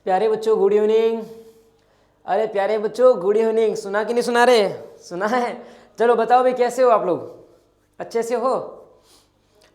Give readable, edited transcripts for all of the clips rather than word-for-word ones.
प्यारे बच्चों good evening. अरे प्यारे बच्चों गुड इवनिंग। सुना कि नहीं सुना रे? सुना है। चलो बताओ भाई कैसे हो आप लोग? अच्छे से हो?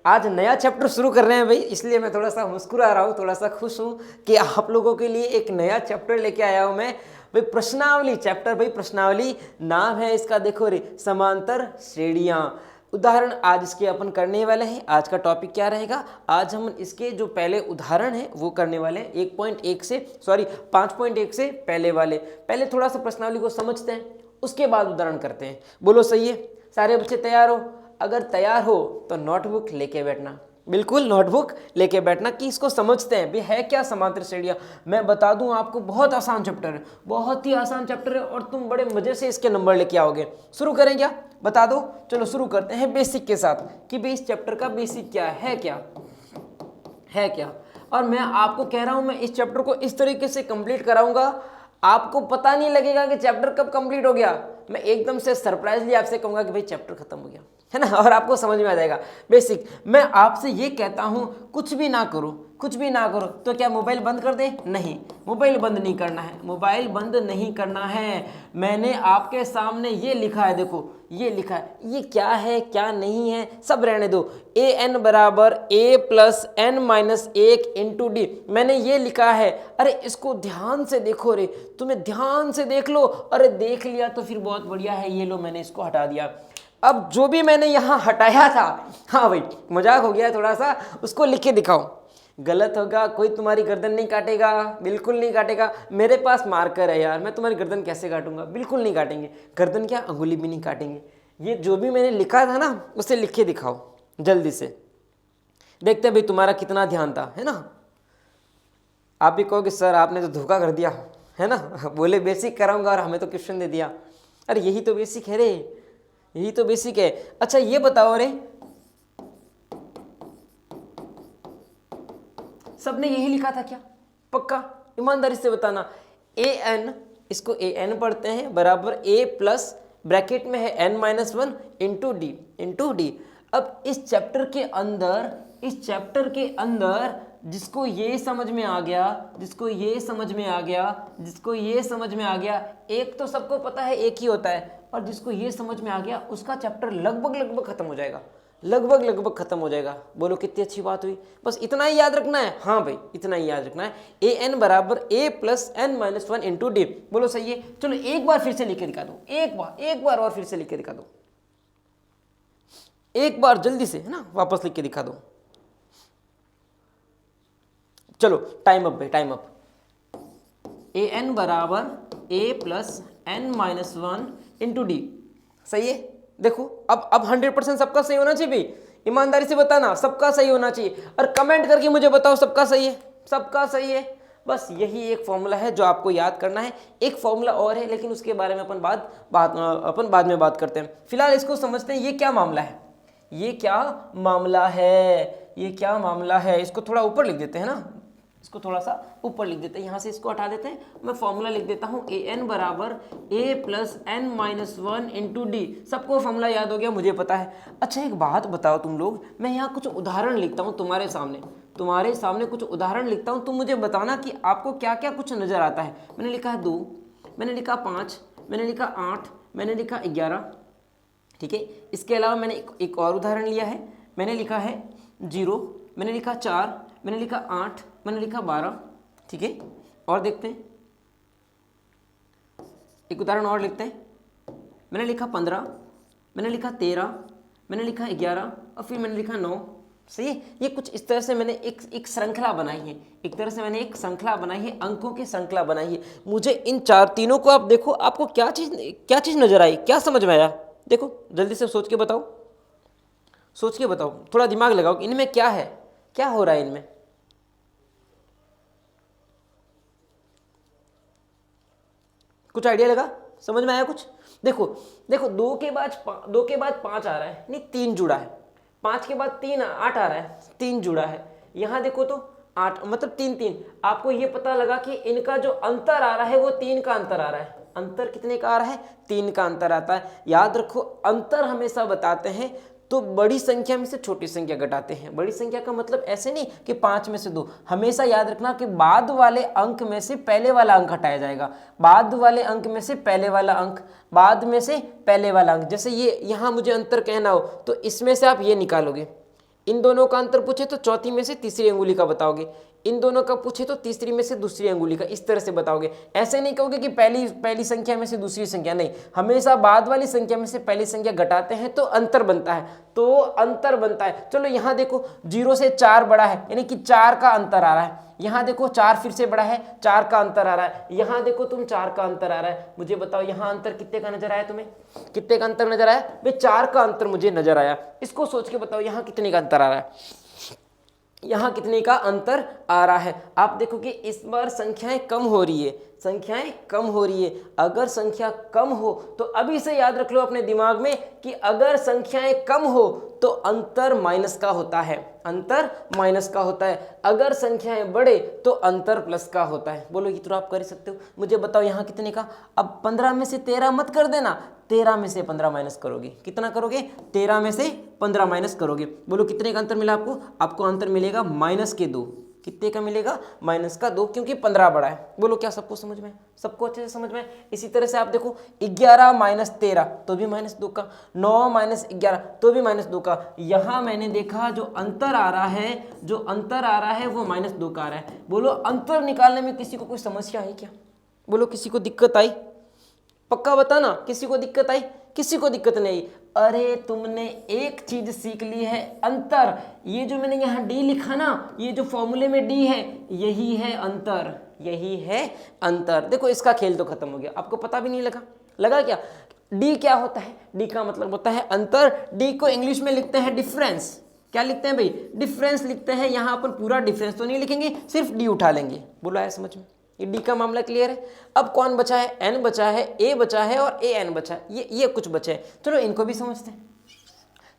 आज नया चैप्टर शुरू कर रहे हैं भाई, इसलिए मैं थोड़ा सा मुस्कुरा रहा हूँ, थोड़ा सा खुश हूँ कि आप लोगों के लिए एक नया चैप्टर लेके आया हूँ मैं भाई। प्रश्नावली चैप्टर भाई, प्रश्नावली नाम है इसका। देखो रे, समांतर श्रेणियाँ उदाहरण आज इसके अपन करने वाले हैं। आज का टॉपिक क्या रहेगा? आज हम इसके जो पहले उदाहरण हैं वो करने वाले हैं 1.1 से 5.1 से पहले वाले। पहले थोड़ा सा प्रश्नावली को समझते हैं, उसके बाद उदाहरण करते हैं। बोलो सही है? सारे बच्चे तैयार हो? अगर तैयार हो तो नोटबुक लेके बैठना, बिल्कुल नोटबुक लेके बैठना कि इसको समझते हैं भी है क्या समांतर श्रेणियाँ। मैं बता दूं आपको, बहुत आसान चैप्टर है, बहुत ही आसान चैप्टर है और तुम बड़े मजे से इसके नंबर लेके आओगे। शुरू करें क्या? बता दो। चलो शुरू करते हैं बेसिक के साथ कि भाई इस चैप्टर का बेसिक क्या है, क्या है क्या। और मैं आपको कह रहा हूं, मैं इस चैप्टर को इस तरीके से कंप्लीट कराऊंगा, आपको पता नहीं लगेगा कि चैप्टर कब कंप्लीट हो गया। मैं एकदम से सरप्राइजली आपसे कहूंगा कि भाई चैप्टर खत्म हो गया है ना, और आपको समझ में आ जाएगा बेसिक। मैं आपसे ये कहता हूं, कुछ भी ना करो, कुछ भी ना करो। तो क्या मोबाइल बंद कर दे? नहीं, मोबाइल बंद नहीं करना है, मोबाइल बंद नहीं करना है। मैंने आपके सामने ये लिखा है, देखो ये लिखा है, ये क्या है क्या नहीं है सब रहने दो। ए एन बराबर a plus n minus 1 into d, मैंने ये लिखा है। अरे इसको ध्यान से देखो रे, तुम्हें ध्यान से देख लो। अरे देख लिया तो फिर बहुत बढ़िया है, ये लो मैंने इसको हटा दिया। अब जो भी मैंने यहाँ हटाया था, हाँ भाई मजाक हो गया थोड़ा सा, उसको लिख के दिखाओ। गलत होगा, कोई तुम्हारी गर्दन नहीं काटेगा, बिल्कुल नहीं काटेगा। मेरे पास मार्कर है यार, मैं तुम्हारी गर्दन कैसे काटूंगा? बिल्कुल नहीं काटेंगे गर्दन, क्या अंगुली भी नहीं काटेंगे। ये जो भी मैंने लिखा था ना उसे लिख के दिखाओ जल्दी से, देखते हैं भाई तुम्हारा कितना ध्यान था, है ना। आप भी कहोगे सर आपने तो धोखा कर दिया, है ना, बोले बेसिक कराऊंगा और हमें तो क्वेश्चन दे दिया। अरे यही तो बेसिक है रे, यही तो बेसिक है। अच्छा ये बताओ रे, सबने यही लिखा था क्या? पक्का ईमानदारी से बताना। ए एन, इसको ए एन पढ़ते हैं, बराबर ए प्लस ब्रैकेट में है एन माइनस 1 इंटू डी। अब इस चैप्टर के अंदर, इस चैप्टर के अंदर जिसको ये समझ में आ गया, जिसको ये समझ में आ गया, जिसको ये समझ में आ गया, एक तो सबको पता है एक ही होता है, और जिसको ये समझ में आ गया उसका चैप्टर लगभग खत्म हो जाएगा, लगभग खत्म हो जाएगा। बोलो कितनी अच्छी बात हुई। बस इतना ही याद रखना है। हाँ भाई इतना ही याद रखना है, ए एन बराबर a plus n minus 1 into d. बोलो सही है? चलो एक बार फिर से लिख के दिखा दो, एक बार और फिर से लिख के दिखा दो, एक बार जल्दी से, है ना, वापस लिख के दिखा दो। चलो टाइम अप भाई, टाइम अप। ए एन बराबर a plus n minus 1 into d. सही है? देखो अब 100% सबका सही होना चाहिए भाई, ईमानदारी से बताना सबका सही होना चाहिए, और कमेंट करके मुझे बताओ सबका सही है, सबका सही है। बस यही एक फॉर्मूला है जो आपको याद करना है। एक फॉर्मूला और है लेकिन उसके बारे में अपन बाद में बात करते हैं। फिलहाल इसको समझते हैं, ये क्या मामला है, ये क्या मामला है, ये क्या मामला है। इसको थोड़ा ऊपर लिख देते हैं ना, इसको थोड़ा सा ऊपर लिख देते हैं, यहाँ से इसको हटा देते हैं। मैं फॉर्मूला लिख देता हूँ, ए एन बराबर a plus n minus 1 into d. सबको फॉर्मूला याद हो गया, मुझे पता है। अच्छा एक बात बताओ तुम लोग, मैं यहाँ कुछ उदाहरण लिखता हूँ तुम्हारे सामने कुछ उदाहरण लिखता हूँ, तुम मुझे बताना कि आपको क्या क्या कुछ नजर आता है। मैंने लिखा है 2, मैंने लिखा 5, मैंने लिखा 8, मैंने लिखा 11, ठीक है। इसके अलावा मैंने एक और उदाहरण लिया है, मैंने लिखा है 0, मैंने लिखा 4, मैंने लिखा 8, मैंने लिखा 12, ठीक है। और देखते हैं, एक उदाहरण और लिखते हैं। मैंने लिखा 15, मैंने लिखा 13, मैंने लिखा 11 और फिर मैंने लिखा 9। सही है? ये कुछ इस तरह से मैंने एक श्रृंखला बनाई है, एक तरह से मैंने एक श्रृंखला बनाई है, अंकों की श्रृंखला बनाई है। मुझे इन तीनों को आप देखो, आपको क्या चीज़ नजर आई, क्या समझ में आया? देखो जल्दी से सोच के बताओ, सोच के बताओ, थोड़ा दिमाग लगाओ, इनमें क्या है, क्या हो रहा है इनमें। कुछ आइडिया लगा? समझ में आया कुछ? देखो 2 के बाद 5 आ रहा है, नहीं 3 जुड़ा है। 5 के बाद 8 आ रहा है, 3 जुड़ा है। यहाँ देखो तो 8 मतलब 3 आपको ये पता लगा कि इनका जो अंतर आ रहा है वो 3 का अंतर आ रहा है। अंतर कितने का आ रहा है? 3 का अंतर आता है। याद रखो अंतर हमेशा बताते हैं तो बड़ी संख्या में से छोटी संख्या घटाते हैं। बड़ी संख्या का मतलब ऐसे नहीं कि 5 में से 2, हमेशा याद रखना कि बाद वाले अंक में से पहले वाला अंक हटाया जाएगा। बाद वाले अंक में से पहले वाला अंक, बाद में से पहले वाला अंक। जैसे ये यहाँ मुझे अंतर कहना हो तो इसमें से आप ये निकालोगे, इन दोनों का अंतर पूछे तो चौथी में से तीसरी अंगुली का बताओगे, इन दोनों का पूछे तो तीसरी में से दूसरी अंगुली का, इस तरह से बताओगे। ऐसे नहीं कहोगे कि पहली संख्या में से दूसरी संख्या, नहीं, हमेशा बाद वाली संख्या में से पहली संख्या घटाते हैं तो अंतर बनता है, तो अंतर बनता है। चलो यहाँ देखो 0 से 4 बड़ा है, यानी कि 4 का अंतर आ रहा है। यहाँ देखो 4 फिर से बड़ा है, 4 का अंतर आ रहा है। यहाँ देखो तुम 4 का अंतर आ रहा है। मुझे बताओ यहाँ अंतर कितने का नजर आया तुम्हें? कितने का अंतर नजर आया भाई? 4 का अंतर मुझे नजर आया। इसको सोच के बताओ यहाँ कितने का अंतर आ रहा है? यहाँ कितने का अंतर आ रहा है? आप देखो कि इस बार संख्याएं कम हो रही है, संख्याएं कम हो रही है। अगर संख्या कम हो तो अभी से याद रख लो अपने दिमाग में कि अगर संख्याएं कम हो तो अंतर माइनस का होता है, अंतर माइनस का होता है। अगर संख्याएं बढ़े तो अंतर प्लस का होता है। बोलो ये तो आप कर ही सकते हो। मुझे बताओ यहाँ कितने का? अब 15 में से 13 मत कर देना, 13 में से 15 माइनस करोगे। कितना करोगे? 13 में से 15 माइनस करोगे। बोलो कितने का अंतर मिला आपको? आपको अंतर मिलेगा -2। कितने का मिलेगा? -2, क्योंकि 15 बड़ा है। बोलो क्या सबको समझ में? सबको अच्छे से समझ में? इसी तरह से आप देखो 11 - 13 तो भी -2 का, 9 - 11 तो भी -2 का। यहाँ मैंने देखा जो अंतर आ रहा है, जो अंतर आ रहा है वो -2 का आ रहा है। बोलो अंतर निकालने में किसी को कोई समस्या आई क्या? बोलो किसी को दिक्कत आई? पक्का बताना, किसी को दिक्कत आई? किसी को दिक्कत नहीं। अरे तुमने एक चीज सीख ली है, अंतर। ये जो मैंने यहाँ डी लिखा ना, ये जो फॉर्मूले में डी है, यही है अंतर, यही है अंतर। देखो इसका खेल तो खत्म हो गया, आपको पता भी नहीं लगा। लगा क्या? डी क्या होता है? डी का मतलब होता है अंतर। डी को इंग्लिश में लिखते हैं डिफरेंस। क्या लिखते हैं भाई? डिफरेंस लिखते हैं। यहाँ अपन पूरा डिफरेंस तो नहीं लिखेंगे, सिर्फ डी उठा लेंगे। बोलो आया समझ में? ये डी का मामला क्लियर है। अब कौन बचा है? एन बचा है, ए बचा है और ए एन बचा है। ये कुछ बचे हैं। चलो इनको भी समझते हैं,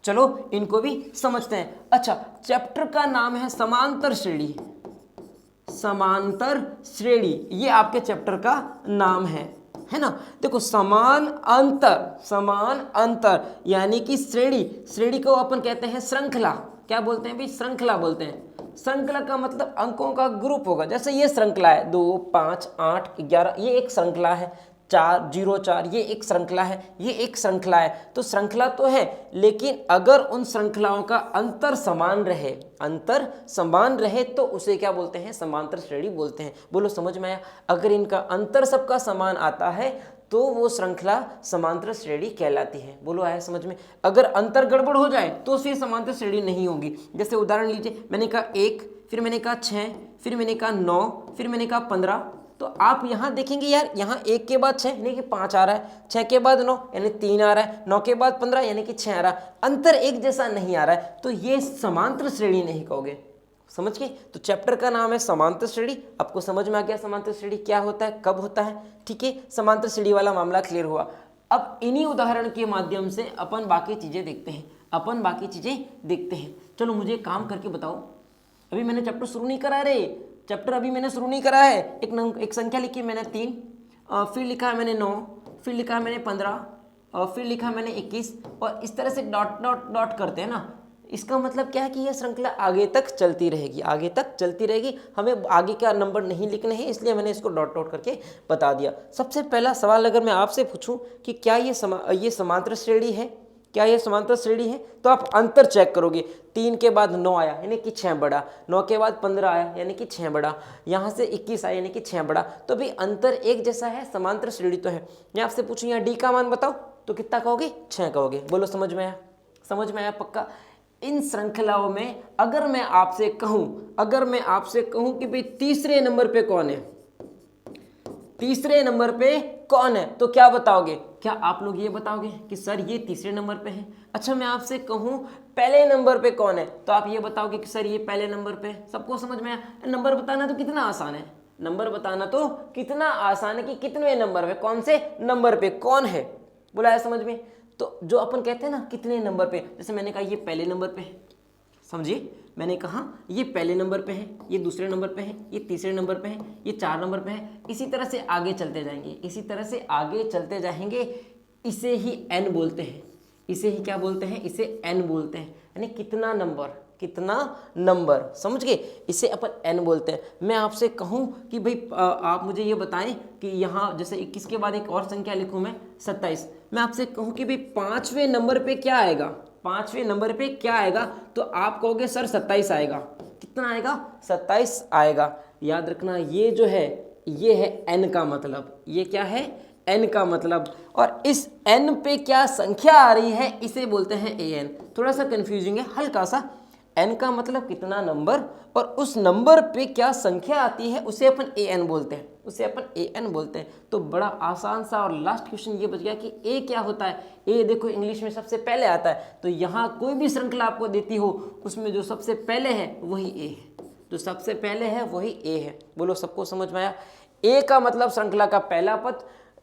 चलो इनको भी समझते हैं। अच्छा, चैप्टर का नाम है समांतर श्रेणी। समांतर श्रेणी ये आपके चैप्टर का नाम है ना? देखो समान अंतर यानी कि श्रेणी। श्रेणी को अपन कहते हैं श्रृंखला। क्या बोलते हैं भाई? श्रृंखला बोलते हैं। श्रृंखला का मतलब अंकों का ग्रुप होगा। जैसे ये श्रृंखला है 2, 5, 8, 11, ये एक श्रृंखला है। 4, 0, 4 ये एक श्रृंखला है, ये एक श्रृंखला है। तो श्रृंखला तो है, लेकिन अगर उन श्रृंखलाओं का अंतर समान रहे तो उसे क्या बोलते हैं? समांतर श्रेणी बोलते हैं। बोलो समझ में आया? अगर इनका अंतर सबका समान आता है तो वो श्रृंखला समांतर श्रेणी कहलाती है। बोलो आया समझ में? अगर अंतर गड़बड़ हो जाए तो फिर समांतर श्रेणी नहीं होगी। जैसे उदाहरण लीजिए, मैंने कहा 1, फिर मैंने कहा 6, फिर मैंने कहा 9, फिर मैंने कहा 15। तो आप यहाँ देखेंगे यार, यहाँ 1 के बाद 6 यानी कि 5 आ रहा है, 6 के बाद 9 यानी 3 आ रहा है, 9 के बाद 15 यानी कि 6 आ रहा है। अंतर एक जैसा नहीं आ रहा है, तो ये समांतर श्रेणी नहीं कहोगे। समझ गए? तो चैप्टर का नाम है समांतर श्रेणी। आपको समझ में आ गया समांतर श्रेणी क्या होता है, कब होता है? ठीक है, समांतर श्रेणी वाला मामला क्लियर हुआ। अब इन्हीं उदाहरण के माध्यम से अपन बाकी चीजें देखते हैं। चलो मुझे काम करके बताओ। अभी मैंने चैप्टर शुरू नहीं करा रे, चैप्टर अभी मैंने शुरू नहीं करा है। एक संख्या लिखी मैंने 3, फिर लिखा है मैंने 9, फिर लिखा है मैंने 15, और फिर लिखा है मैंने 21, और इस तरह से डॉट डॉट डॉट करते हैं ना। इसका मतलब क्या है कि यह श्रृंखला आगे तक चलती रहेगी। हमें आगे का नंबर नहीं लिखने हैं, इसलिए मैंने इसको डॉट डॉट करके बता दिया। सबसे पहला सवाल अगर मैं आपसे पूछूं कि क्या ये समांतर श्रेणी है, तो आप अंतर चेक करोगे। 3 के बाद 9 आया यानी कि 6 बड़ा, 9 के बाद 15 आया यानी कि 6 बड़ा, यहाँ से 21 आया यानी कि 6 बड़ा। तो भी अंतर एक जैसा है, समांतर श्रेणी तो है। मैं आपसे पूछूं यहाँ डी का मान बताओ तो कितना कहोगे? 6 कहोगे। बोलो समझ में आया? पक्का? इन श्रृंखलाओं में अगर मैं आपसे कहूं कि भाई तीसरे नंबर पे कौन है, तो क्या बताओगे? क्या आप लोग ये बताओगे कि सर ये तीसरे नंबर पे है? अच्छा, मैं आपसे कहूं पहले नंबर पे कौन है, तो आप ये बताओगे कि सर ये पहले नंबर पे। सबको समझ में आया? नंबर बताना तो कितना आसान है, कि कितने नंबर पे, कौन से नंबर पे कौन है। बोला है समझ में? तो जो अपन कहते हैं ना कितने नंबर पे, जैसे मैंने कहा ये पहले नंबर पे है, समझिए, मैंने कहा ये पहले नंबर पे है, ये दूसरे नंबर पे है, ये तीसरे नंबर पे है, ये 4 नंबर पे है। इसी तरह से आगे चलते जाएंगे, इसे ही n बोलते हैं। इसे ही क्या बोलते हैं, इसे n बोलते हैं, यानी कितना नंबर, कितना नंबर, समझ गए, इसे अपन n बोलते हैं। मैं आपसे कहूं कि भाई आप मुझे ये बताएं कि यहाँ जैसे 21 के बाद एक और संख्या लिखूं मैं 27, मैं आपसे कहूं कि भाई 5वें नंबर पे क्या आएगा, 5वें नंबर पे क्या आएगा, तो आप कहोगे सर 27 आएगा। कितना आएगा, 27 आएगा। याद रखना ये जो है ये है n का मतलब, ये क्या है, n का मतलब, और इस n पे क्या संख्या आ रही है इसे बोलते हैं an। थोड़ा सा कंफ्यूजिंग है हल्का सा, n का मतलब कितना नंबर, और उस नंबर पे क्या संख्या आती है उसे अपन an बोलते हैं, उसे अपन an बोलते हैं। तो बड़ा आसान सा और लास्ट क्वेश्चन ये बच गया कि a क्या होता है। a देखो इंग्लिश में सबसे पहले आता है, तो यहाँ कोई भी श्रृंखला आपको देती हो उसमें जो सबसे पहले है वही a है, जो सबसे पहले है वही a है। बोलो सबको समझ में आया। a का मतलब श्रृंखला का पहला पद,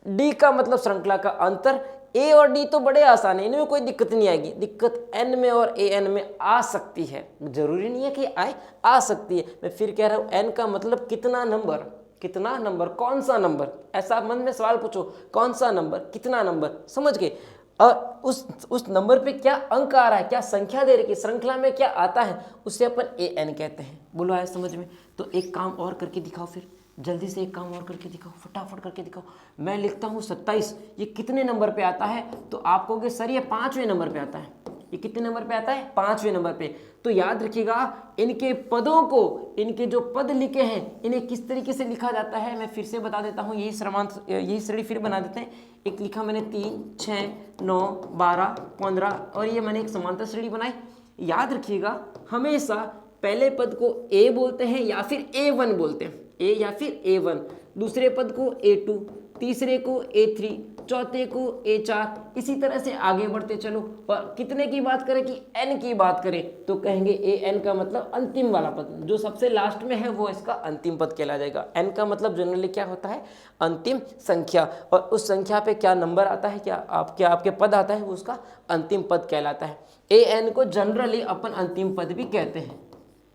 d का मतलब श्रृंखला का अंतर। a और d तो बड़े आसान है, इनमें कोई दिक्कत नहीं आएगी, दिक्कत n में और an में आ सकती है, जरूरी नहीं है कि आए, आ सकती है। मैं फिर कह रहा हूँ n का मतलब कितना नंबर, कितना नंबर, कौन सा नंबर, ऐसा मन में सवाल पूछो, कौन सा नंबर, कितना नंबर, समझ गए। और उस नंबर पे क्या अंक आ रहा है, क्या संख्या दे रही है, श्रृंखला में क्या आता है, उसे अपन an कहते हैं। बोलो आया समझ में। तो एक काम और करके दिखाओ, फिर जल्दी से एक काम और करके दिखाओ, फटाफट करके दिखाओ। मैं लिखता हूँ 27, ये कितने नंबर पे आता है, तो आप कहोगे सर ये 5वें नंबर पे आता है। ये कितने नंबर पे आता है, 5वें नंबर पे। तो याद रखिएगा इनके पदों को, इनके जो पद लिखे हैं इन्हें किस तरीके से लिखा जाता है, मैं फिर से बता देता हूँ। यही श्रेणी फिर बना देते हैं। एक लिखा मैंने 3, 6, 9, 12, 15, और ये मैंने एक समांतर श्रेणी बनाई। याद रखिएगा हमेशा पहले पद को a बोलते हैं या फिर a1 बोलते हैं, a या फिर a1, दूसरे पद को a2, तीसरे को a3, चौथे को a4, इसी तरह से आगे बढ़ते चलो। और कितने की बात करें कि n की बात करें तो कहेंगे an का मतलब अंतिम वाला पद, जो सबसे लास्ट में है वो इसका अंतिम पद कहला जाएगा। n का मतलब जनरली क्या होता है, अंतिम संख्या, और उस संख्या पे क्या नंबर आता है, क्या आपके पद आता है, वो उसका अंतिम पद कहलाता है। an को जनरली अपन अंतिम पद भी कहते हैं।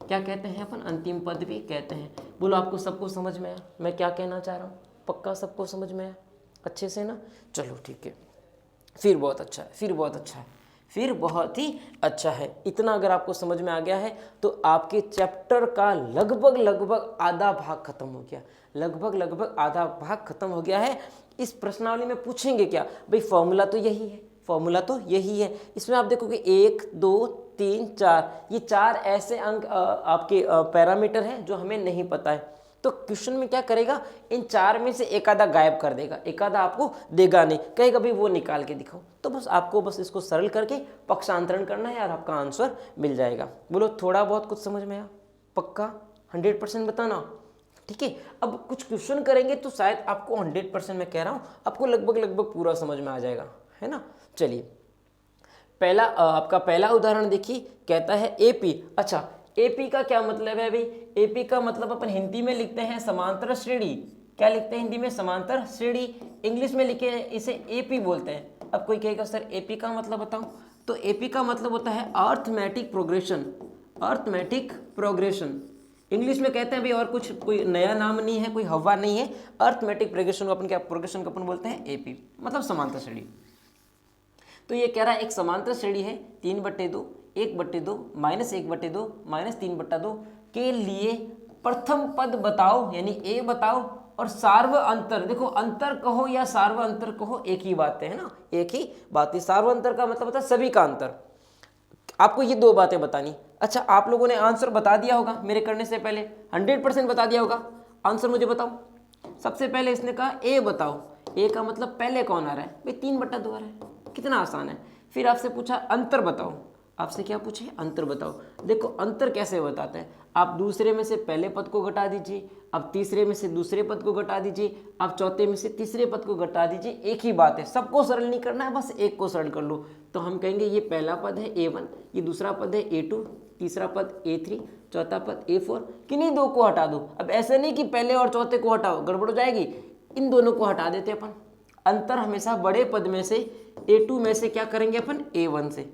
क्या कहते हैं अपन, अंतिम पद भी कहते हैं। बोलो आपको सबको समझ में आया मैं क्या कहना चाह रहा हूँ, पक्का सबको समझ में आया अच्छे से ना। चलो ठीक है, फिर बहुत अच्छा है, फिर बहुत अच्छा है, फिर बहुत ही अच्छा है। इतना अगर आपको समझ में आ गया है तो आपके चैप्टर का लगभग आधा भाग खत्म हो गया, लगभग आधा भाग खत्म हो गया है। इस प्रश्नावली में पूछेंगे क्या, भाई फॉर्मूला तो यही है, फॉर्मूला तो यही है। इसमें आप देखोगे 1, 2, 3, 4, ये 4 ऐसे अंक आपके पैरामीटर हैं जो हमें नहीं पता है। तो क्वेश्चन में क्या करेगा, इन 4 में से एक आधा गायब कर देगा, एक आधा आपको देगा नहीं, कहेगा भाई वो निकाल के दिखाओ। तो बस आपको बस इसको सरल करके पक्षांतरण करना है और आपका आंसर मिल जाएगा। बोलो थोड़ा बहुत कुछ समझ में आया, पक्का 100% बताना, ठीक है। अब कुछ क्वेश्चन करेंगे तो शायद आपको 100% मैं कह रहा हूँ आपको लगभग पूरा समझ में आ जाएगा, है ना। चलिए पहला आपका पहला उदाहरण देखिए, कहता है एपी। अच्छा एपी का क्या मतलब है भाई, एपी का मतलब अपन हिंदी में लिखते हैं समांतर श्रेणी। क्या लिखते हैं हिंदी में, समांतर श्रेणी। इंग्लिश में लिखे इसे एपी बोलते हैं। अब कोई कहेगा सर एपी का मतलब बताओ, तो एपी का मतलब होता है arithmetic progression, arithmetic progression. English में कहते हैं भाई, और कुछ कोई नया नाम नहीं है, कोई हवा नहीं है, अर्थमेटिक प्रोग्रेशन को अपन क्या, प्रोग्रेशन को अपन बोलते हैं एपी, मतलब समांतर श्रेणी। तो ये कह रहा है एक समांतर श्रेणी है 3/2, 1/2, -1/2, -3/2 के लिए प्रथम पद बताओ, यानी ए बताओ, और सार्व अंतर, देखो अंतर कहो या सार्व अंतर कहो एक ही बात है ना, एक ही बात है। सार्व अंतर का मतलब होता है सभी का अंतर। आपको ये 2 बातें बतानी। अच्छा आप लोगों ने आंसर बता दिया होगा मेरे करने से पहले, 100% बता दिया होगा। आंसर मुझे बताओ। सबसे पहले इसने कहा ए बताओ, ए का मतलब पहले कौन आ रहा है भाई, 3/2 आ रहा है, कितना आसान है। फिर आपसे पूछा अंतर बताओ, आपसे क्या पूछे, अंतर बताओ। देखो अंतर कैसे बताते हैं, आप दूसरे में से पहले पद को घटा दीजिए, अब तीसरे में से दूसरे पद को घटा दीजिए, अब चौथे में से तीसरे पद को घटा दीजिए, एक ही बात है। सबको सरल नहीं करना है, बस एक को सरल कर लो। तो हम कहेंगे ये पहला पद है A1, ये दूसरा पद है A2, तीसरा पद A3, चौथा पद A4, किन्हीं 2 को हटा दो। अब ऐसे नहीं कि पहले और चौथे को हटाओ, गड़बड़ हो जाएगी, इन दोनों को हटा देते अपन। अंतर हमेशा बड़े पद में से A2 में से क्या करेंगे अपन, A1 से।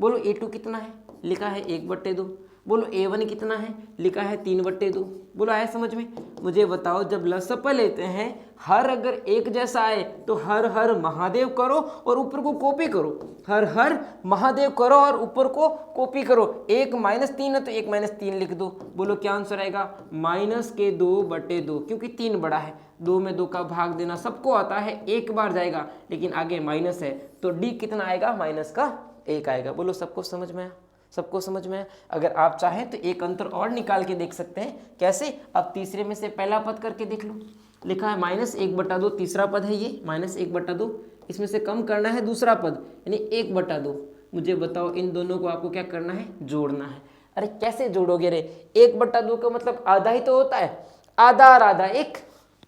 बोलो A2 कितना है, लिखा है 1/2, बोलो A1 कितना है, लिखा है 3/2। बोलो आया समझ में। मुझे बताओ जब लसप लेते हैं हर अगर एक जैसा आए तो हर हर महादेव करो और ऊपर को कॉपी करो, हर हर महादेव करो और ऊपर को कॉपी करो। 1 - 3 है तो 1 - 3 लिख दो। बोलो क्या आंसर आएगा, -2/2, क्योंकि 3 बड़ा है। 2 में 2 का भाग देना सबको आता है, एक बार जाएगा, लेकिन आगे माइनस है तो डी कितना आएगा, -1 आएगा। बोलो सबको समझ में आया, सबको समझ में आया। अगर आप चाहें तो एक अंतर और निकाल के देख सकते हैं। कैसे, अब तीसरे में से पहला पद करके देख लो। लिखा है -1/2, तीसरा पद है ये -1/2, इसमें से कम करना है दूसरा पद यानी 1/2। मुझे बताओ इन दोनों को आपको क्या करना है, जोड़ना है। अरे कैसे जोड़ोगे रे, 1/2 का मतलब आधा ही तो होता है, आधा और आधा एक,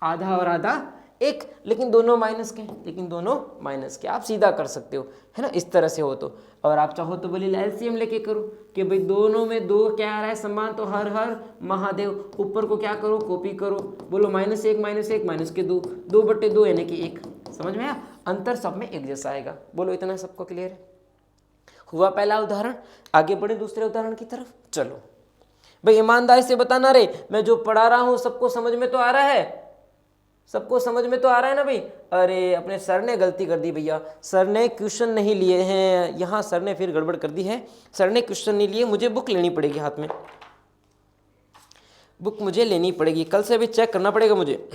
आधा और आधा एक, लेकिन दोनों माइनस के, आप सीधा कर सकते हो, है ना, इस तरह से हो तो। और आप चाहो तो बोलिए एलसीएम लेके करो कि भाई दोनों में 2 क्या आ रहा है समान, तो हर हर महादेव, ऊपर को क्या करो, कॉपी करो। बोलो -1 - 2, 2/2 यानी कि 1। समझ में आया, अंतर सब में एक जैसा आएगा। बोलो इतना सबको क्लियर है। हुआ पहला उदाहरण, आगे बढ़े दूसरे उदाहरण की तरफ। चलो भाई ईमानदारी से बताना रे, मैं जो पढ़ा रहा हूं सबको समझ में तो आ रहा है, सबको समझ में तो आ रहा है ना भाई। अरे अपने सर ने गलती कर दी भैया, सर ने क्वेश्चन नहीं लिए हैं, यहाँ सर ने फिर गड़बड़ कर दी है, सर ने क्वेश्चन नहीं लिए, मुझे बुक लेनी पड़ेगी हाथ में, बुक मुझे लेनी पड़ेगी, कल से भी चेक करना पड़ेगा मुझे।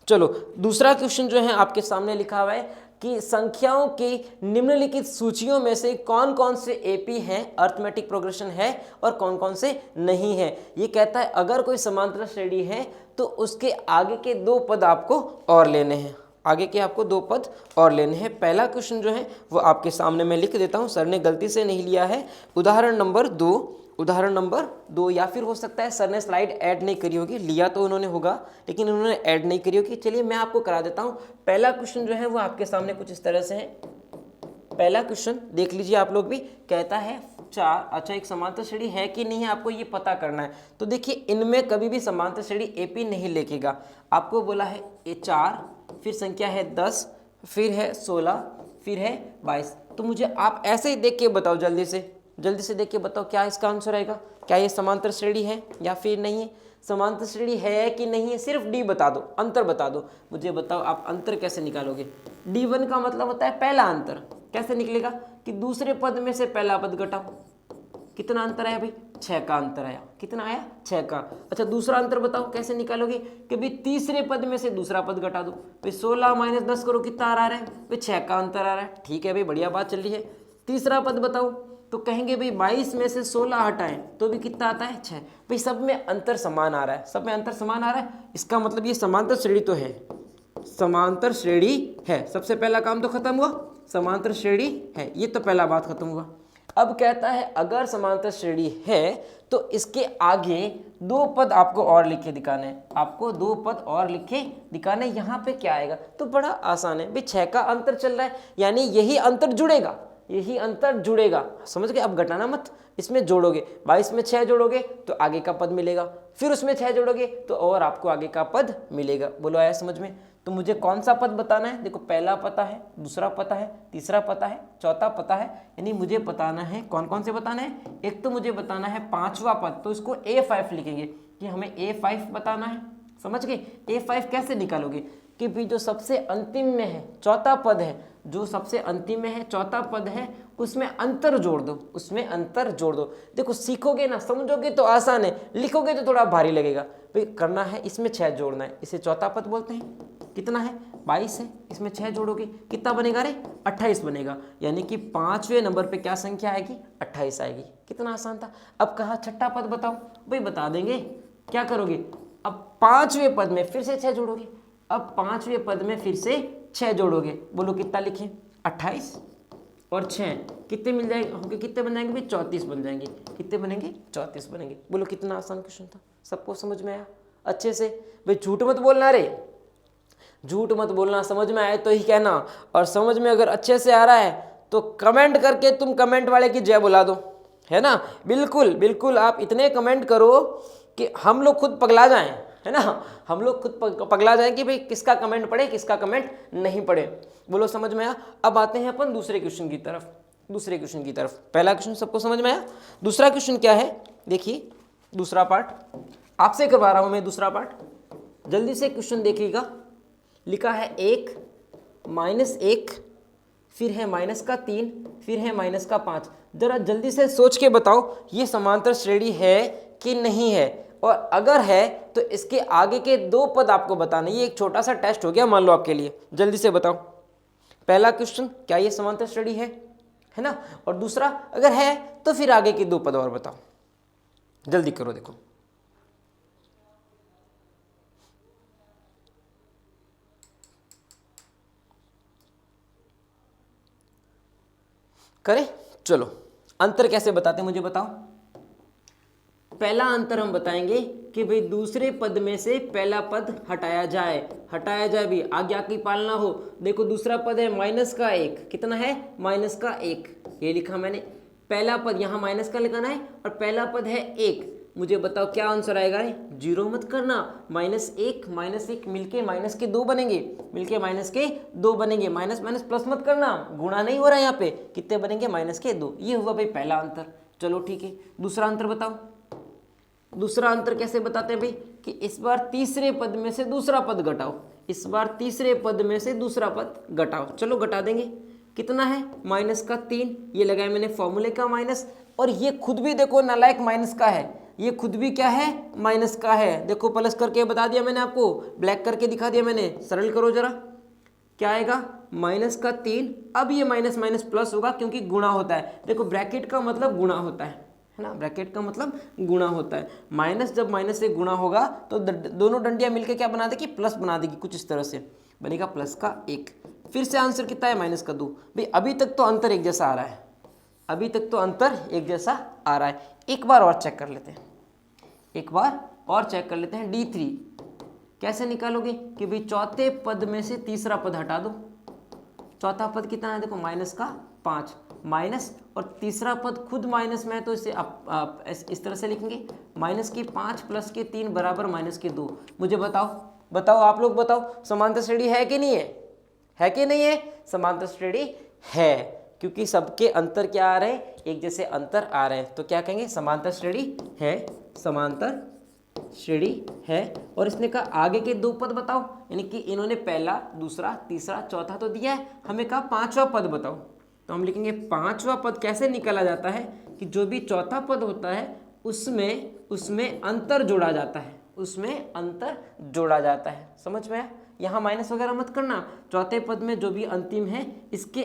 चलो दूसरा क्वेश्चन जो है आपके सामने लिखा हुआ है कि संख्याओं की निम्नलिखित सूचियों में से कौन कौन से एपी हैं, अर्थमेटिक प्रोग्रेशन है, और कौन कौन से नहीं है। ये कहता है अगर कोई समांतर श्रेणी है तो उसके आगे के 2 पद आपको और लेने हैं, आगे के आपको 2 पद और लेने हैं। पहला क्वेश्चन जो है वो आपके सामने मैं लिख देता हूँ, सर ने गलती से नहीं लिया है। उदाहरण नंबर 2, या फिर हो सकता है सर ने स्लाइड ऐड नहीं करी होगी, लिया तो उन्होंने होगा लेकिन उन्होंने ऐड नहीं करी होगी। चलिए मैं आपको करा देता हूँ। पहला क्वेश्चन जो है वो आपके सामने कुछ इस तरह से है। पहला क्वेश्चन देख लीजिए आप लोग भी, कहता है 4, अच्छा एक समांतर श्रेणी है कि नहीं है आपको ये पता करना है। तो देखिए इनमें कभी भी समांतर श्रेणी एपी नहीं लिखेगा। आपको बोला है ये 4, फिर संख्या है 10, फिर है 16, फिर है 22। तो मुझे आप ऐसे ही देख के बताओ, जल्दी से देख के बताओ क्या इसका आंसर आएगा, क्या ये समांतर श्रेणी है या फिर नहीं है। समांतर श्रेणी है कि नहीं है, सिर्फ डी बता दो, अंतर बता दो। मुझे बताओ आप अंतर कैसे निकालोगे। D1 का मतलब होता है पहला अंतर, कैसे निकलेगा कि दूसरे पद में से पहला पद घटाओ। कितना अंतर आया भाई, 6 का अंतर आया। कितना आया, 6 का। अच्छा दूसरा अंतर बताओ कैसे निकालोगे कि भाई तीसरे पद में से दूसरा पद घटा दो। भाई 16 - 10 करो, कितना आ रहा है भाई, 6 का अंतर आ रहा है। ठीक है भाई, बढ़िया बात चल रही है। तीसरा पद बताओ, तो कहेंगे भाई 22 में से 16 हटाएं तो भी कितना आता है, 6। भाई सब में अंतर समान आ रहा है, सब में अंतर समान आ रहा है, इसका मतलब ये समांतर श्रेणी तो है, समांतर श्रेणी है। सबसे पहला काम तो खत्म हुआ, समांतर श्रेणी है, ये तो पहला बात खत्म हुआ। अब कहता है अगर समांतर श्रेणी है तो इसके आगे 2 पद आपको और लिखे दिखाने हैं, आपको 2 पद और लिखे दिखाने। यहाँ पे क्या आएगा, तो बड़ा आसान है भाई, 6 का अंतर चल रहा है यानी यही अंतर जुड़ेगा, यही अंतर जुड़ेगा। समझ गए, अब घटाना मत, इसमें जोड़ोगे। 22 में 6 जोड़ोगे तो आगे का पद मिलेगा, फिर उसमें 6 जोड़ोगे तो और आपको आगे का पद मिलेगा। बोलो आया समझ में। तो मुझे कौन सा पद बताना है, देखो पहला पता है, दूसरा पता है, तीसरा पता है, चौथा पता है, यानी मुझे बताना है कौन कौन से बताना है। एक तो मुझे बताना है 5वां पद, तो इसको A5 लिखेंगे कि हमें A5 बताना है। समझ गए, A5 कैसे निकालोगे कि भी जो सबसे अंतिम में है, चौथा पद है, जो सबसे अंतिम में है, चौथा पद है, उसमें अंतर जोड़ दो, उसमें अंतर जोड़ दो। देखो सीखोगे ना, समझोगे तो आसान है, लिखोगे तो थोड़ा भारी लगेगा। भाई करना है, इसमें 6 जोड़ना है, इसे चौथा पद बोलते हैं। कितना है, 22 है, इसमें 6 जोड़ोगे कितना बनेगा रे, 28 बनेगा। यानी कि 5वें नंबर पे क्या संख्या आएगी, 28 आएगी। कितना आसान था। अब कहा छठा पद बताओ, भाई बता देंगे। क्या करोगे, अब 5वें पद में फिर से 6 जोड़ोगे, अब 5वें पद में फिर से 6 जोड़ोगे। बोलो कितना लिखें, 28 और 6 कितने मिल जाएंगे, कितने बन जाएंगे भाई, 34 बन जाएंगे। कितने बनेंगे, 34 बनेंगे। बोलो कितना आसान क्वेश्चन था, सबको समझ में आया अच्छे से। भाई झूठ मत बोलना रे, झूठ मत बोलना, समझ में आए तो ही कहना, और समझ में अगर अच्छे से आ रहा है तो कमेंट करके तुम कमेंट वाले की जय बुला दो, है ना। बिल्कुल बिल्कुल, आप इतने कमेंट करो कि हम लोग खुद पगला जाएं, है ना, हम लोग खुद पगला जाएं कि भाई किसका कमेंट पढ़े किसका कमेंट नहीं पढ़े। बोलो समझ में आया। अब आते हैं अपन दूसरे क्वेश्चन की तरफ। दूसरे क्वेश्चन की तरफ। पहला क्वेश्चन सबको समझ में आया। दूसरा क्वेश्चन क्या है, देखिए दूसरा पार्ट आपसे करवा रहा हूं मैं। दूसरा पार्ट जल्दी से क्वेश्चन देखिएगा। लिखा है 1 -1, फिर है -3, फिर है -5। जरा जल्दी से सोच के बताओ ये समांतर श्रेणी है कि नहीं है, और अगर है तो इसके आगे के 2 पद आपको बताने। ये एक छोटा सा टेस्ट हो गया मान लो आपके लिए। जल्दी से बताओ पहला क्वेश्चन, क्या ये समांतर श्रेणी है ना, और दूसरा अगर है तो फिर आगे के 2 पद और बताओ। जल्दी करो, देखो करें। चलो अंतर कैसे बताते हैं मुझे बताओ। पहला अंतर हम बताएंगे कि भाई दूसरे पद में से पहला पद हटाया जाए भी, आज्ञा की पालना हो। देखो दूसरा पद है -1, कितना है -1, ये लिखा मैंने। पहला पद यहाँ माइनस का लिखाना है और पहला पद है 1। मुझे बताओ क्या आंसर आएगा। 0 मत करना, -1 मिलके -2 बनेंगे, माइनस माइनस प्लस मत करना, गुणा नहीं हो रहा है यहाँ पे। कितने बनेंगे -2। ये हुआ भाई पहला अंतर। चलो ठीक है, दूसरा अंतर बताओ। दूसरा अंतर कैसे बताते हैं भाई कि इस बार तीसरे पद में से दूसरा पद घटाओ, इस बार तीसरे पद में से दूसरा पद घटाओ। चलो घटा देंगे, कितना है -3, ये लगाया मैंने फॉर्मूले का माइनस, और ये खुद भी देखो नालायक माइनस का है, ये खुद भी क्या है माइनस का है। देखो प्लस करके बता दिया मैंने आपको, ब्लैक करके दिखा दिया मैंने। सरल करो जरा, क्या आएगा -3। अब ये माइनस माइनस प्लस होगा क्योंकि गुणा होता है। देखो ब्रैकेट का मतलब गुणा होता है ना, ब्रैकेट का मतलब गुणा होता है। माइनस जब माइनस से गुणा होगा तो दोनों डंडियां मिलकर क्या बना देगी, प्लस बना देगी। कुछ इस तरह से बनेगा +1। फिर से आंसर कितना है -2। भाई अभी तक तो अंतर एक जैसा आ रहा है, अभी तक तो अंतर एक जैसा आ रहा है। एक बार और चेक कर लेते हैं, एक बार और चेक कर लेते हैं। D3 कैसे निकालोगे कि भाई चौथे पद में से तीसरा पद हटा दो। चौथा पद कितना है, देखो -5, माइनस और तीसरा पद खुद माइनस में है तो इसे आप इस तरह से लिखेंगे -5 + 3 = -2। मुझे बताओ आप लोग बताओ, समांतर श्रेणी है कि नहीं है कि नहीं है? समांतर श्रेणी है, क्योंकि सबके अंतर क्या आ रहे हैं, एक जैसे अंतर आ रहे हैं। तो क्या कहेंगे, समांतर श्रेणी है, समांतर श्रेणी है। और इसने कहा आगे के 2 पद बताओ, यानी कि इन्होंने पहला, दूसरा, तीसरा, चौथा तो दिया है, हमें कहा 5वां पद बताओ। तो हम लिखेंगे 5वां पद कैसे निकाला जाता है कि जो भी चौथा पद होता है उसमें अंतर जोड़ा जाता है, उसमें अंतर जोड़ा जाता है। समझ में आया? यहाँ माइनस वगैरह मत करना। चौथे पद में जो भी अंतिम है इसके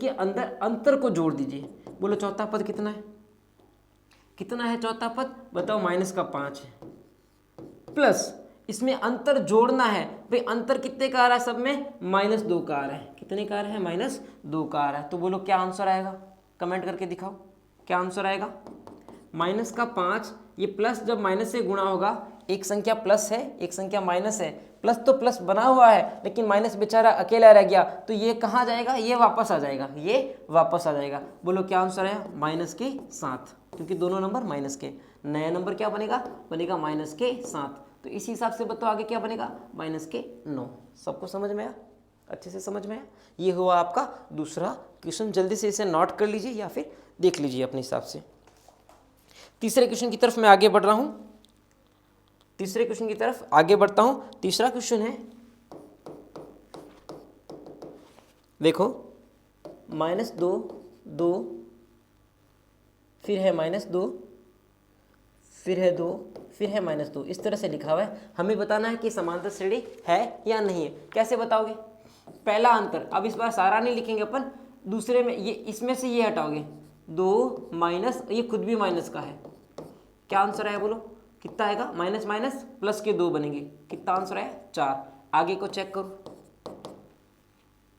अंदर अंतर को जोड़ दीजिए। बोलो चौथा पद कितना है, कितना है चौथा पद बताओ, -5 है, प्लस इसमें अंतर जोड़ना है। भाई अंतर कितने का आ रहा है, सब में -2 का आ रहा है। कितने का आ रहा है, -2 का आ रहा है। तो बोलो क्या आंसर आएगा, कमेंट करके दिखाओ क्या आंसर आएगा। -5, ये प्लस जब माइनस से गुणा होगा, एक संख्या प्लस है एक संख्या माइनस है, प्लस तो प्लस बना हुआ है लेकिन माइनस बेचारा अकेला रह गया, तो ये कहाँ जाएगा, ये वापस आ जाएगा, ये वापस आ जाएगा। बोलो क्या आंसर है, -7, क्योंकि दोनों नंबर माइनस के। नया नंबर क्या बनेगा, -7। तो इसी हिसाब से बताओ आगे क्या बनेगा, -9। सबको समझ में आया, अच्छे से समझ में आया। ये हुआ आपका दूसरा क्वेश्चन। जल्दी से इसे नोट कर लीजिए या फिर देख लीजिए अपने हिसाब से। तीसरे क्वेश्चन की तरफ मैं आगे बढ़ रहा हूँ, तीसरे क्वेश्चन की तरफ आगे बढ़ता हूँ। तीसरा क्वेश्चन है, देखो -2, 2, फिर है -2, फिर है 2, फिर है -2, इस तरह से लिखा हुआ है। हमें बताना है कि समांतर श्रेणी है या नहीं है। कैसे बताओगे, पहला अंतर, अब इस बार सारा नहीं लिखेंगे अपन, दूसरे में ये, इसमें से ये हटाओगे, 2 माइनस, ये खुद भी माइनस का है। क्या आंसर है बोलो, कितना आएगा, माइनस माइनस प्लस के 2 बनेंगे। कितना आंसर है, 4। आगे को चेक करो,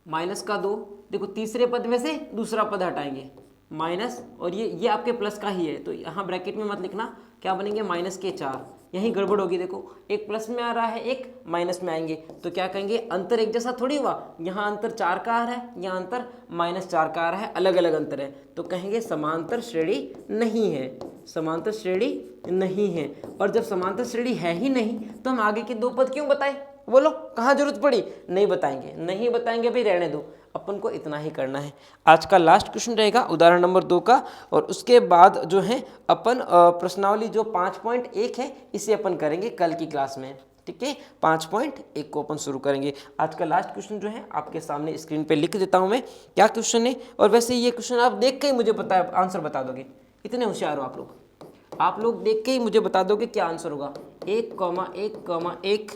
-2, देखो तीसरे पद में से दूसरा पद हटाएंगे, माइनस, और ये आपके प्लस का ही है तो यहाँ ब्रैकेट में मत लिखना, क्या बनेंगे -4। यहीं गड़बड़ होगी, देखो एक प्लस में आ रहा है एक माइनस में आएंगे, तो क्या कहेंगे, अंतर एक जैसा थोड़ी हुआ। यहाँ अंतर 4 का आ रहा है, यहाँ अंतर -4 का आ रहा है, अलग अलग अंतर है, तो कहेंगे समांतर श्रेणी नहीं है, समांतर श्रेणी नहीं है। और जब समांतर श्रेणी है ही नहीं तो हम आगे के 2 पद क्यों बताए, बोलो कहाँ जरूरत पड़ी? नहीं बताएंगे, नहीं बताएंगे भाई, रहने दो, अपन को इतना ही करना है। आज का लास्ट क्वेश्चन रहेगा उदाहरण नंबर 2 का, और उसके बाद जो है अपन प्रश्नावली जो 5.1 है इसे अपन करेंगे कल की क्लास में, ठीक है। 5.1 को अपन शुरू करेंगे। आज का लास्ट क्वेश्चन जो है आपके सामने स्क्रीन पे लिख देता हूं मैं क्या क्वेश्चन है, और वैसे ये क्वेश्चन आप देख के ही मुझे आंसर बता दोगे, इतने होशियार हो आप लोग देख के ही मुझे बता दोगे क्या आंसर होगा। 1,1,1,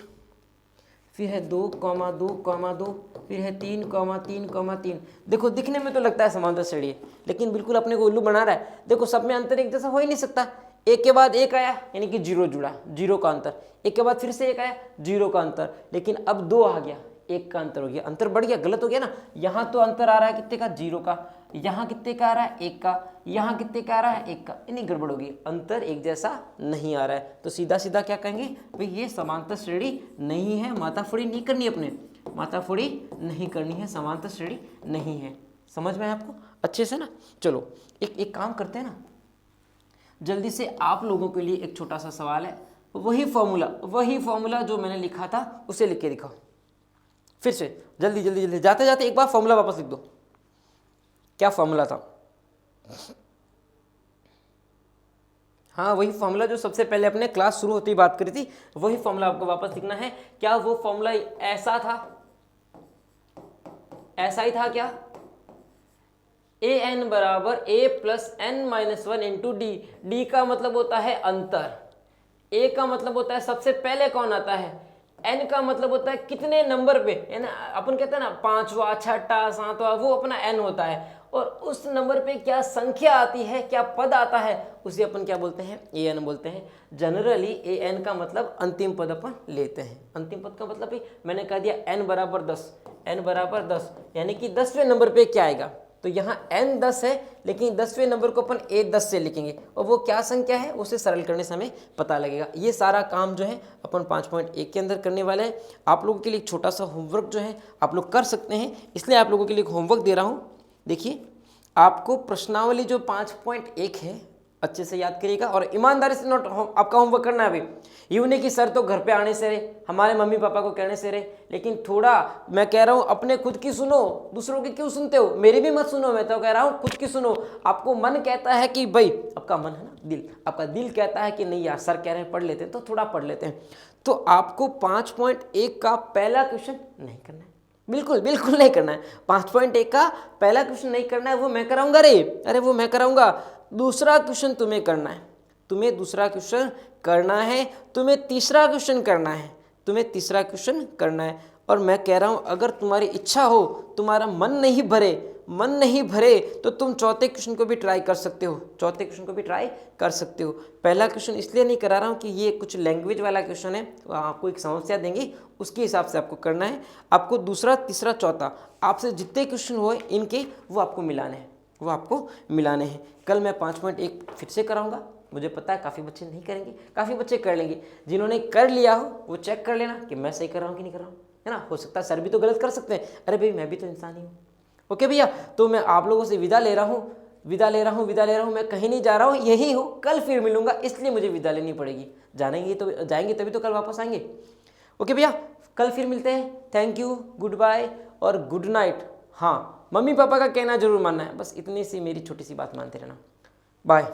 फिर है 2,2,2, फिर है 3,3,3। देखो दिखने में तो लगता है समांतर श्रेणी है, लेकिन बिल्कुल अपने को उल्लू बना रहा है। देखो सब में अंतर एक जैसा हो ही नहीं सकता। एक के बाद एक आया यानी कि 0 जुड़ा, 0 का अंतर, एक के बाद फिर से एक आया, 0 का अंतर, लेकिन अब 2 आ गया, 1 का अंतर हो गया, अंतर बढ़ गया, गलत हो गया ना। यहाँ तो अंतर आ रहा है कितने का? 0 का। यहाँ कितने का आ रहा है? 1 का। यहाँ कितने का आ रहा है? 1 का। यानी गड़बड़ होगी, अंतर एक जैसा नहीं आ रहा है। तो सीधा सीधा क्या कहेंगे भाई, ये समांतर श्रेणी नहीं है, माताफोड़ी नहीं करनी अपने, माताफोड़ी नहीं करनी है, समांतर श्रेणी नहीं है। समझ में आपको अच्छे से ना? चलो एक काम करते हैं ना, जल्दी से आप लोगों के लिए एक छोटा सा सवाल है, वही फॉर्मूला जो मैंने लिखा था उसे लिख के दिखाओ फिर से, जल्दी जल्दी जल्दी, जाते जाते एक बार फॉर्मूला वापस लिख दो। क्या फॉर्मूला था? हाँ वही फॉर्मूला जो सबसे पहले अपने क्लास शुरू होती बात करी थी, वही फॉर्मूला आपको वापस लिखना है। क्या वो फॉर्मूला ऐसा था? ऐसा ही था क्या? an बराबर a plus n-1 into D. D का मतलब होता है अंतर, a का मतलब होता है सबसे पहले कौन आता है, n का मतलब होता है कितने नंबर पे, है ना। अपन कहते हैं ना 5वां 6वां 7वां, वो अपना n होता है, और उस नंबर पे क्या संख्या आती है, क्या पद आता है, उसे अपन क्या बोलते हैं? an बोलते हैं। जनरली an का मतलब अंतिम पद अपन लेते हैं। अंतिम पद का मतलब ही मैंने कह दिया n बराबर 10, n बराबर 10 यानी कि 10वें नंबर पे क्या आएगा, तो यहाँ n 10 है, लेकिन 10वें नंबर को अपन a10 से लिखेंगे, और वो क्या संख्या है उसे सरल करने से हमें पता लगेगा। ये सारा काम जो है अपन 5.1 के अंदर करने वाले हैं। आप लोगों के लिए एक छोटा सा होमवर्क जो है आप लोग कर सकते हैं, इसलिए आप लोगों के लिए एक होमवर्क दे रहा हूँ। देखिए आपको प्रश्नावली जो 5.1 है अच्छे से याद करिएगा, और ईमानदारी से नोट आपका होमवर्क करना है। अभी यूँ नहीं कि सर तो घर पे आने से रहे, हमारे मम्मी पापा को कहने से रहे, लेकिन थोड़ा मैं कह रहा हूँ अपने खुद की सुनो, दूसरों की क्यों सुनते हो, मेरी भी मत सुनो। मैं तो कह रहा हूँ खुद की सुनो। आपको मन कहता है कि भाई, आपका मन है ना, दिल, आपका दिल कहता है कि नहीं यार सर कह रहे हैं पढ़ लेते हैं, तो थोड़ा पढ़ लेते हैं। तो आपको 5.1 का पहला क्वेश्चन नहीं करना है, बिल्कुल बिल्कुल नहीं करना है। 5.1 का पहला क्वेश्चन नहीं करना है, वो मैं कराऊंगा रे, अरे वो मैं कराऊंगा। दूसरा क्वेश्चन तुम्हें करना है, तुम्हें दूसरा क्वेश्चन करना है, तुम्हें तीसरा क्वेश्चन करना है, तुम्हें तीसरा क्वेश्चन करना है। और मैं कह रहा हूं अगर तुम्हारी इच्छा हो, तुम्हारा मन नहीं भरे तो तुम चौथे क्वेश्चन को भी ट्राई कर सकते हो, चौथे क्वेश्चन को भी ट्राई कर सकते हो। पहला क्वेश्चन इसलिए नहीं करा रहा हूँ कि ये कुछ लैंग्वेज वाला क्वेश्चन है, आपको एक समस्या देंगे उसके हिसाब से आपको करना है। आपको दूसरा तीसरा चौथा आपसे जितने क्वेश्चन हुए इनके वो आपको मिलाने हैं, कल मैं 5.1 फिर से कराऊंगा। मुझे पता है काफ़ी बच्चे नहीं करेंगे, काफ़ी बच्चे कर लेंगे। जिन्होंने कर लिया हो वो चेक कर लेना कि मैं सही कर रहा हूँ कि नहीं कर रहा हूँ, है ना। हो सकता है सर भी तो गलत कर सकते हैं, अरे भाई मैं भी तो इंसान ही हूँ। ओके भैया, तो मैं आप लोगों से विदा ले रहा हूँ, मैं कहीं नहीं जा रहा हूँ, यही हूँ, कल फिर मिलूंगा, इसलिए मुझे विदा लेनी पड़ेगी। जाएंगे तभी तो कल वापस आएंगे। ओके भैया, कल फिर मिलते हैं। थैंक यू, गुड बाय और गुड नाइट। हाँ, मम्मी पापा का कहना जरूर मानना है, बस इतनी सी मेरी छोटी सी बात मानते रहना। बाय।